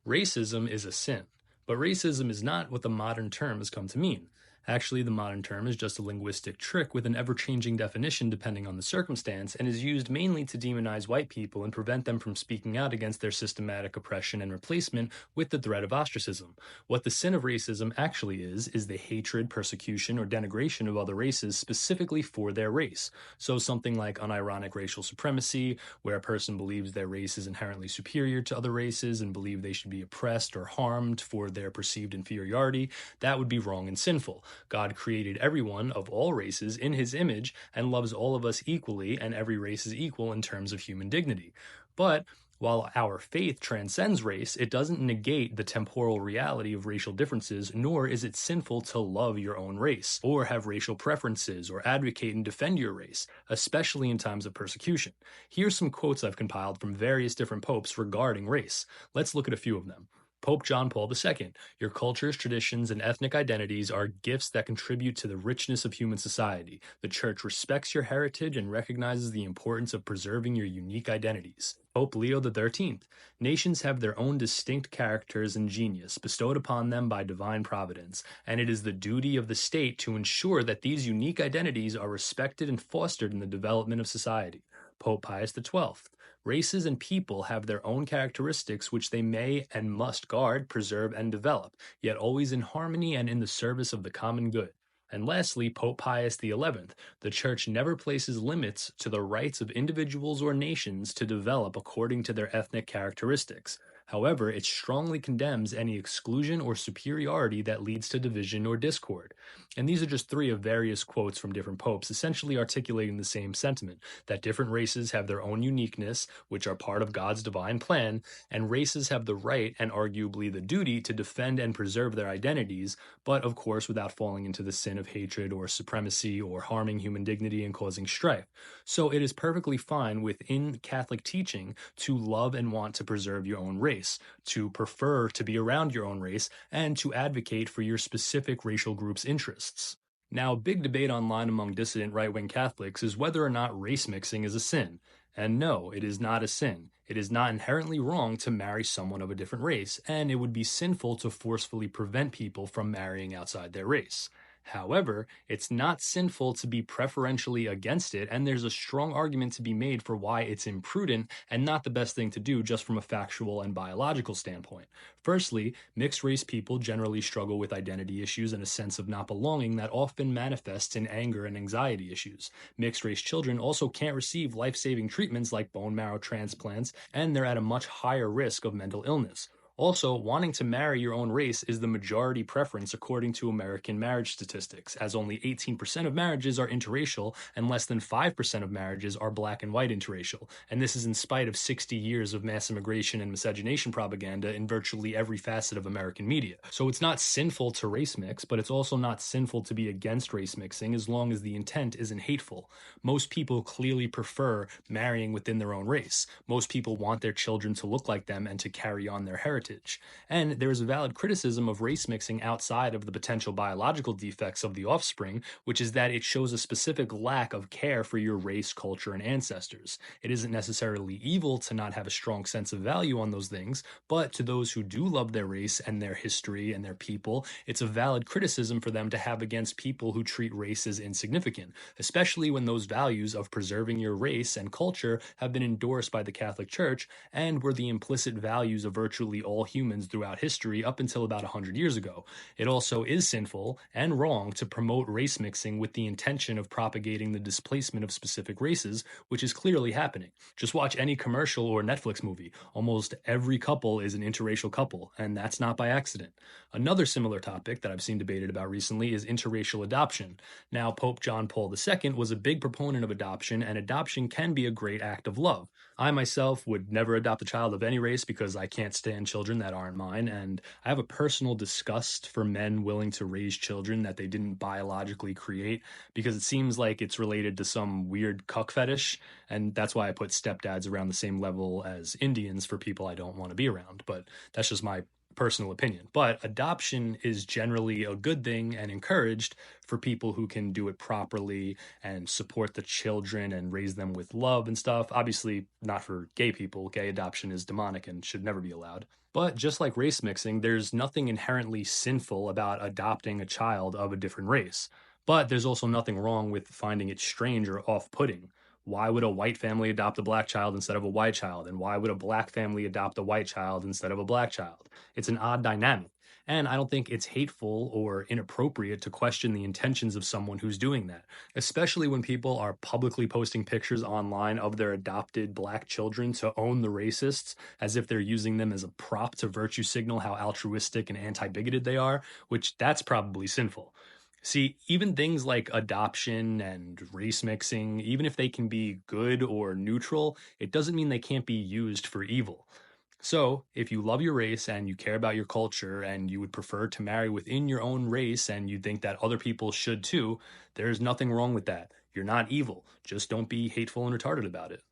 Racism is a sin, but racism is not what the modern term has come to mean. Actually, the modern term is just a linguistic trick with an ever changing definition depending on the circumstance and is used mainly to demonize white people and prevent them from speaking out against their systematic oppression and replacement with the threat of ostracism. What the sin of racism actually is the hatred, persecution, or denigration of other races specifically for their race. So, something like unironic racial supremacy, where a person believes their race is inherently superior to other races and believe they should be oppressed or harmed for their perceived inferiority, that would be wrong and sinful. God created everyone of all races in his image and loves all of us equally, and every race is equal in terms of human dignity. But while our faith transcends race, it doesn't negate the temporal reality of racial differences, nor is it sinful to love your own race, or have racial preferences, or advocate and defend your race, especially in times of persecution. Here's some quotes I've compiled from various different popes regarding race. Let's look at a few of them. Pope John Paul II, your cultures, traditions, and ethnic identities are gifts that contribute to the richness of human society. The Church respects your heritage and recognizes the importance of preserving your unique identities. Pope Leo XIII, nations have their own distinct characters and genius bestowed upon them by divine providence, and it is the duty of the state to ensure that these unique identities are respected and fostered in the development of society. Pope Pius XII, races and people have their own characteristics which they may and must guard, preserve, and develop, yet always in harmony and in the service of the common good. And lastly, Pope Pius XI, the Church never places limits to the rights of individuals or nations to develop according to their ethnic characteristics. However, it strongly condemns any exclusion or superiority that leads to division or discord. And these are just three of various quotes from different popes, essentially articulating the same sentiment, that different races have their own uniqueness, which are part of God's divine plan, and races have the right and arguably the duty to defend and preserve their identities, but of course without falling into the sin of hatred or supremacy or harming human dignity and causing strife. So it is perfectly fine within Catholic teaching to love and want to preserve your own race, to prefer to be around your own race, and to advocate for your specific racial group's interests. Now, a big debate online among dissident right-wing Catholics is whether or not race mixing is a sin. And no, it is not a sin. It is not inherently wrong to marry someone of a different race, and it would be sinful to forcefully prevent people from marrying outside their race. However, it's not sinful to be preferentially against it, and there's a strong argument to be made for why it's imprudent and not the best thing to do just from a factual and biological standpoint. Firstly, mixed race people generally struggle with identity issues and a sense of not belonging that often manifests in anger and anxiety issues. Mixed race children also can't receive life-saving treatments like bone marrow transplants, and they're at a much higher risk of mental illness. Also, wanting to marry your own race is the majority preference according to American marriage statistics, as only 18% of marriages are interracial and less than 5% of marriages are black and white interracial. And this is in spite of 60 years of mass immigration and miscegenation propaganda in virtually every facet of American media. So it's not sinful to race mix, but it's also not sinful to be against race mixing as long as the intent isn't hateful. Most people clearly prefer marrying within their own race. Most people want their children to look like them and to carry on their heritage. And there is a valid criticism of race mixing outside of the potential biological defects of the offspring, which is that it shows a specific lack of care for your race, culture, and ancestors. It isn't necessarily evil to not have a strong sense of value on those things, but to those who do love their race and their history and their people, it's a valid criticism for them to have against people who treat race as insignificant, especially when those values of preserving your race and culture have been endorsed by the Catholic Church and were the implicit values of virtually all humans throughout history up until about 100 years ago. It also is sinful and wrong to promote race mixing with the intention of propagating the displacement of specific races, which is clearly happening. Just watch any commercial or Netflix movie. Almost every couple is an interracial couple, and that's not by accident. Another similar topic that I've seen debated about recently is interracial adoption. Now, Pope John Paul II was a big proponent of adoption, and adoption can be a great act of love. I myself would never adopt a child of any race because I can't stand children that aren't mine, and I have a personal disgust for men willing to raise children that they didn't biologically create because it seems like it's related to some weird cuck fetish, and that's why I put stepdads around the same level as Indians for people I don't want to be around, but that's just my personal opinion. But adoption is generally a good thing and encouraged for people who can do it properly and support the children and raise them with love and stuff. Obviously, not for gay people. Gay adoption is demonic and should never be allowed. But just like race mixing, there's nothing inherently sinful about adopting a child of a different race. But there's also nothing wrong with finding it strange or off putting. Why would a white family adopt a black child instead of a white child? And why would a black family adopt a white child instead of a black child? It's an odd dynamic. And I don't think it's hateful or inappropriate to question the intentions of someone who's doing that, especially when people are publicly posting pictures online of their adopted black children to own the racists as if they're using them as a prop to virtue signal how altruistic and anti bigoted they are, which that's probably sinful. See, even things like adoption and race mixing, even if they can be good or neutral, it doesn't mean they can't be used for evil. So, if you love your race and you care about your culture and you would prefer to marry within your own race and you think that other people should too, there's nothing wrong with that. You're not evil. Just don't be hateful and retarded about it.